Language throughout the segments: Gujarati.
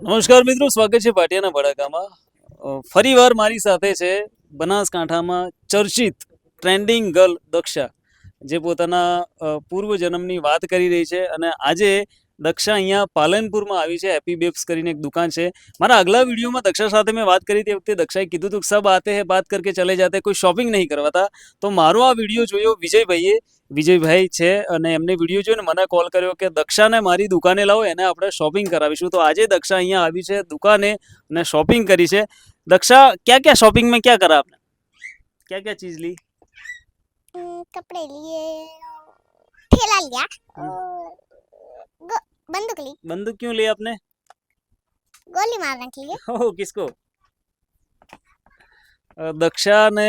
નમસ્કાર મિત્રો, સ્વાગત છે ભાટિયાના ભડાકામાં. ફરીવાર મારી સાથે છે બનાસકાંઠામાં ચર્ચિત ટ્રેન્ડિંગ ગર્લ દક્ષા, જે પોતાના પૂર્વજન્મની વાત કરી રહી છે. અને આજે દક્ષા અહીંયા પાલનપુરમાં આવી છે. હેપી બેબ્સ કરીને એક દુકાન છે. મારા આગલા વિડીયોમાં દક્ષા સાથે મેં વાત કરી તે વખતે દક્ષાએ કીધું હતું કે સબ આતે હે બાત કરકે ચલે જાતે, કોઈ શોપિંગ નહીં કરવાતા. તો મારો આ વિડીયો જોયો વિજયભાઈ છે, અને એમને વિડીયો જોઈને મને કોલ કર્યો કે દક્ષાને મારી દુકાને લાવો, એને આપણે શોપિંગ કરાવીશું. તો આજે દક્ષા અહીંયા આવી છે દુકાને અને શોપિંગ કરી છે. दक्षा, क्या क्या शॉपिंग में क्या करा आपने? क्या क्या चीज ली? कपड़े लिए, ठेला लिया और बंदूक ली। बंदूक क्यों लिया आपने? गोली मारने के लिए। ओह, किसको? दक्षा ने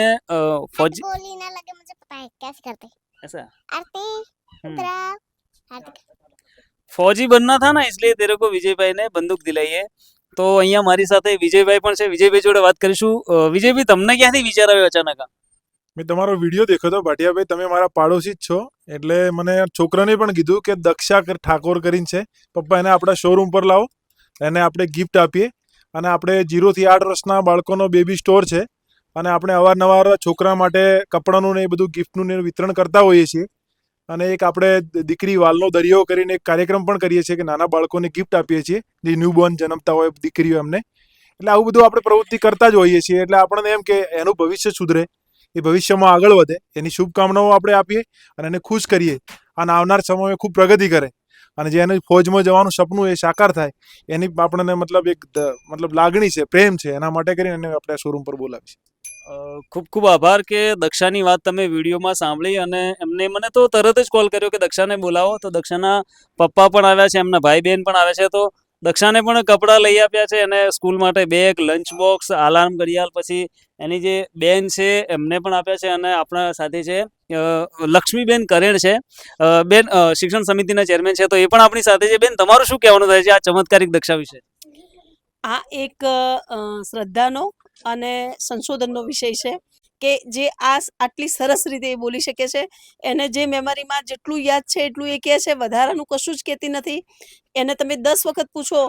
फौजी गोली ना लगे मुझे पता है कैसे करते ऐसा आरती उतरा आरती। फौजी बनना था ना, इसलिए तेरे को विजयभाई ने बंदूक दिलाई है. तो અહીંયા મારી સાથે વિજયભાઈ પણ છે. વિજયભાઈ જોડે વાત કરીશું. વિજયભાઈ, તમને ક્યાંથી વિચાર આવ્યો અચાનક? મેં તમારો વિડીયો દેખ્યો હતો ભાટિયાભાઈ, તમે મારા પાડોશી જ છો, એટલે મને છોકરાને પણ કીધું કે દક્ષા ઠાકોર કરીને છે, પપ્પા એને આપણા શોરૂમ પર લાવો, એને આપણે ગિફ્ટ આપીએ. અને આપણે 0 થી 8 વર્ષના બાળકોનો બેબી સ્ટોર છે, અને આપણે અવારનવાર છોકરા માટે કપડાનું ને એ બધું ગિફ્ટનું ને વિતરણ કરતા હોઈએ છીએ. અને એક આપણે દીકરી વાલનો દરિયો કરીને એક કાર્યક્રમ પણ કરીએ છીએ કે નાના બાળકોને ગિફ્ટ આપીએ છીએ, જે ન્યૂબોર્ન જન્મતા હોય દીકરીઓ એમને. એટલે આવું બધું આપણે પ્રવૃત્તિ કરતા જ હોઈએ છીએ. એટલે આપણને એમ કે એનું ભવિષ્ય સુધરે, એ ભવિષ્યમાં આગળ વધે, એની શુભકામનાઓ આપણે આપીએ અને એને ખુશ કરીએ, અને આવનાર સમયમાં ખૂબ પ્રગતિ કરે, અને જે એને ફોજમાં જવાનું સપનું એ સાકાર થાય, એની આપણને મતલબ લાગણી છે, પ્રેમ છે, એના માટે કરીને એને આપણે શોરૂમ પર બોલાવી છે. ખૂબ ખૂબ આભાર કે દક્ષાની વાત તમે વિડીયોમાં સાંભળી, અને એમને મને તો તરત જ કોલ કર્યો કે દક્ષાને બોલાવો. તો દક્ષાના પપ્પા પણ આવ્યા છે, એમના ભાઈ બહેન પણ આવ્યા છે. તો દક્ષાને પણ કપડાં લઈ આપ્યા છે, અને સ્કૂલ માટે બેગ, લંચ બોક્સ, આલાર્મ ઘડિયાળ, પછી એની જે બેન છે એમને પણ આપ્યા છે. અને આપણા સાથે છે લક્ષ્મીબેન કરેણ છે, બેન શિક્ષણ સમિતિના ચેરમેન છે, તો એ પણ આપણી સાથે છે. બેન, તમારું શું કહેવાનું થાય છે આ ચમત્કારિક દક્ષા વિશે? આ એક શ્રદ્ધાનો અને સંશોધનનો વિષય છે કે જે આટલી સરસ રીતે એ બોલી શકે છે. એને જે મેમરીમાં જેટલું યાદ છે એટલું એ કહે છે, વધારાનું કશું જ કહેતી નથી. એને તમે 10 વખત પૂછો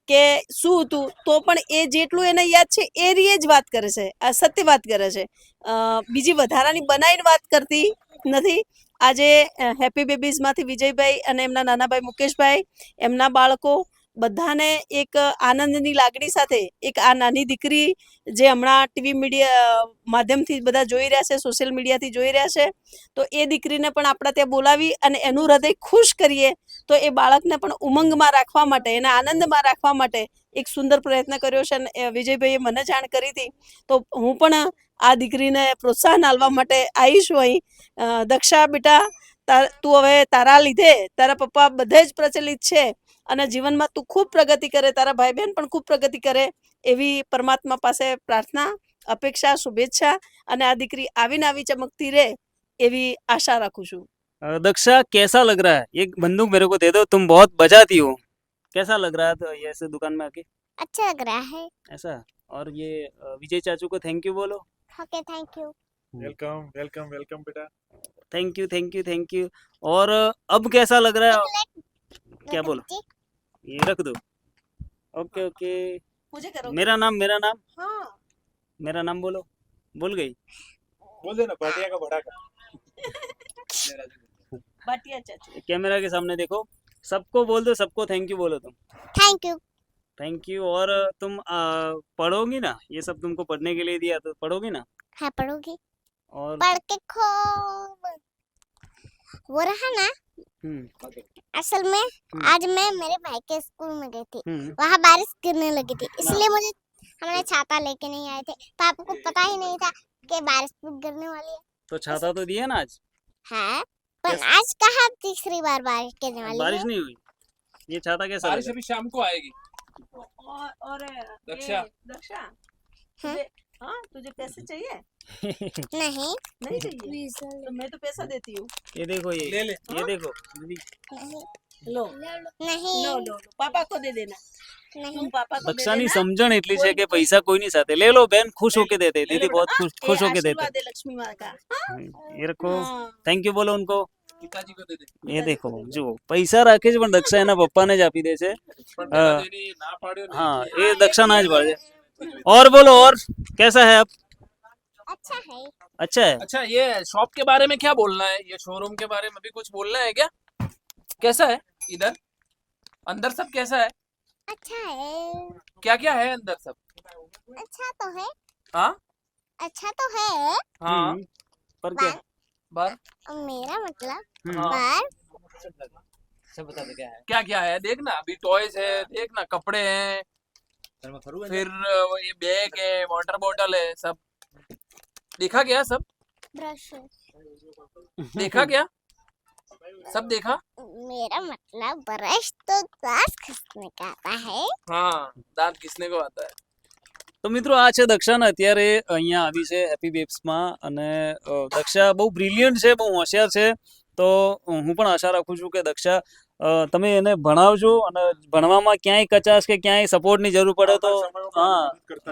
કે શું હતું, તો પણ એ જેટલું એને યાદ છે એ રીએ જ વાત કરે છે, આ સત્ય વાત કરે છે. બીજી વધારાની બનાવીને વાત કરતી નથી. આજે હેપી બેબીઝમાંથી વિજયભાઈ અને એમના નાના ભાઈ મુકેશભાઈ, એમના બાળકો બધાને એક આનંદની લાગણી સાથે એક આ નાની દીકરી જે હમણાં ટીવી મીડિયા માધ્યમથી બધા જોઈ રહ્યા છે, સોશિયલ મીડિયાથી જોઈ રહ્યા છે, તો એ દીકરીને પણ આપણે ત્યાં બોલાવી અને એનું હૃદય ખુશ કરીએ, તો એ બાળકને પણ ઉમંગમાં રાખવા માટે, એને આનંદમાં રાખવા માટે એક સુંદર પ્રયત્ન કર્યો છે. અને વિજયભાઈએ મને જાણ કરી હતી, તો હું પણ આ દીકરીને પ્રોત્સાહન આપવા માટે આવી છું અહીં. દક્ષા બેટા, તું હવે તારા લીધે તારા પપ્પા બધે જ પ્રચલિત છે, અને જીવનમાં તું ખૂબ પ્રગતિ કરે, તારા ભાઈ બહેન પણ ખૂબ પ્રગતિ કરે, એવી પરમાત્મા પાસે પ્રાર્થના, અપેક્ષા, શુભેચ્છા, અને આ દીકરી આવીને આવી ચમકતી રહે એવી આશા રાખું છું. दक्षा, कैसा लग रहा है? एक बंदूक मेरे को दे दो, तुम बहुत बजाती हो. कैसा लग रहा है तो ये ऐसे दुकान में आके? अच्छा लग रहा है। ऐसा? और ये विजय चाचू को थैंक यू बोलो. Okay, thank you. Welcome welcome welcome બેટા. Thank you thank you thank you. और अब कैसा लग रहा है? क्या बोलो? ये रख दो. Okay okay. मुझे करो. मेरा नाम हाँ, मेरा नाम बोलो. बोल गई? બોલ દે ને, ભાટિયા કા ભડાકા. बाटिया चाचू. कैमरा के सामने देखो, सबको बोल दो, सबको थैंक यू बोलो तुम. Thank you. Thank you. और तुम पढ़ोगी ना? ये सब तुमको पढ़ने के लिए दिया, तो पढ़ोगी ना? हाँ, पढ़ोगी। और पढ़ के खूब वो रहा ना। असल में आज मैं मेरे भाई के स्कूल में गई थी, वहाँ बारिश गिरने लगी थी, इसलिए हमने छाता लेके नहीं आए थे। पापा को पता ही नहीं था कि बारिश गिरने वाली है। तो छाता तो दिया ना आज? हाँ, पर आज कहाँ तीसरी बार बारिश गिरने वाली है। बारिश नहीं हुई. ये छाता कैसा बारिश लगा? अभी शाम को आएगी. और दक्षा. दक्षा, हाँ? हाँ, तुझे पैसे चाहिए? नहीं नहीं चाहिए तो मैं तो पैसा देती हूँ. ये देखो, ले ले. ये देखो. नहीं लो नहीं लो लो लो, पापा को दे देना. नहीं। तुम पापा को दे દક્ષાની देना. સમજણ એટલી છે કે પૈસા કોઈની સાથે ले लो बहन, खुश होके देते. ले लो दीदी बेटा. बहुत हाँ, खुश ये होके देते. आशीर्वाद है लक्ष्मी माँ का. ये रखो. हाँ. थैंक यू बोलो उनको. પિતાજી को दे दे એ દેખો જુઓ પૈસા રાખે છે પણ દક્ષા એના પપ્પાને જ આપી દે છે પણ પેલા તો એની ના પાડ્યો ને हाँ ये दक्षा ना જ પાડે છે और बोलो और कैसा है आप अच्छा है अच्छा है अच्छा ये शॉप के बारे में क्या बोलना है ये शोरूम के बारे में भी कुछ बोलना है क्या कैसा है इधर अंदर सब कैसा है अच्छा है क्या क्या है अंदर सब अच्छा तो है हाँ अच्छा तो है हाँ पर क्या बार मेरा मतलब हाँ पर सब बता दो क्या है क्या क्या है देखना अभी टॉयज है देखना कपड़े हैं फिर ये बैग है वाटर बॉटल है सब देखा क्या सब ब्रश देखा क्या सब देखा मेरा मतलब ब्रश तो दांत घिसने का आता है हाँ दांत घिसने को आता है તો મિત્રો આ છે દક્ષાને અત્યારે અહીંયા આવી છે હેપી બેબ્સમાં અને દક્ષા બહુ બ્રિલિયન્ટ છે બહુ હોશિયાર છે તો હું પણ આશા રાખું છું કે દક્ષા તમે એને ભણાવજો અને ભણવામાં ક્યાંય કચાશ કે ક્યાંય સપોર્ટની જરૂર પડે તો हाँ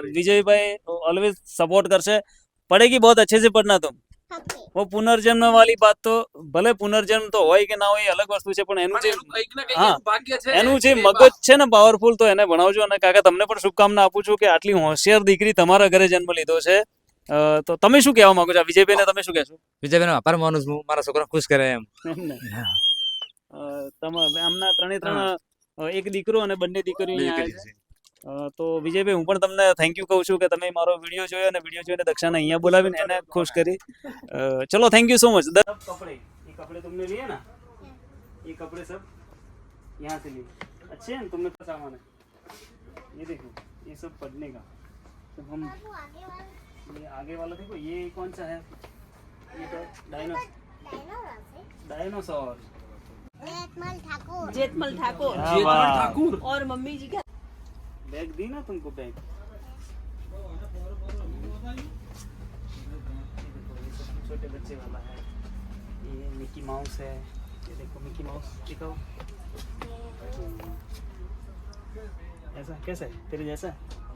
विजय ऑलवेज सपोर्ट करसे पढ़ेगी बहुत अच्छे से पढ़ना तुम ओके वो पुनर्जन्म वाली बात तो भले पुनर्जन्म तो હોય કે ના હોય એ અલગ વસ્તુ છે પણ એનું પણ જે એનું કંઈક ને કંઈક હા, એનું ભાગ્ય છે એનું જે એ મગજ છે ને પાવરફુલ તો એને ભણાવજો અને કાકા તમને પણ શુભકામના આપું છું કે આટલી હોશિયાર દીકરી તમારા ઘરે જન્મ લીધો છે તો તમે શું કહેવા માંગો છો આ વિજયભાઈને તમે શું કહેશો વિજયભાઈનો આભાર માનું છું મારા છોકરા ખુશ કરે એમ એમ ને તમે આમના ત્રણે ત્રણ એક દીકરો અને બંને દીકરીઓ અહીંયા આવ્યા છે તો વિજયભાઈ હું પણ તમને થેન્ક યુ કહું છું કે તમે મારો વિડીયો જોયો અને વિડીયો જોઈને દક્ષાને અહીંયા બોલાવીને એને ખુશ કરી ચલો थैंक यू सो मच कपड़े ये कपड़े तुमने लिए ना ये कपड़े सब यहाँ से लिए अच्छे हैं तुमने क्या सामान है ये देखो ये सब पढ़ने का तो हम ये आगे वाला देखो ये कौन सा है ये तो डायनासोर जेठमल ठाकुर जेठमल ठाकुर हाँ, वाह। ठाकुर और मम्मी जी का बैग दी ना तुमको बैग छोटे बच्चे वाला है ये मिकी माउस है ये देखो मिकी माउस दिखाओ ऐसा कैसा है तेरे जैसा है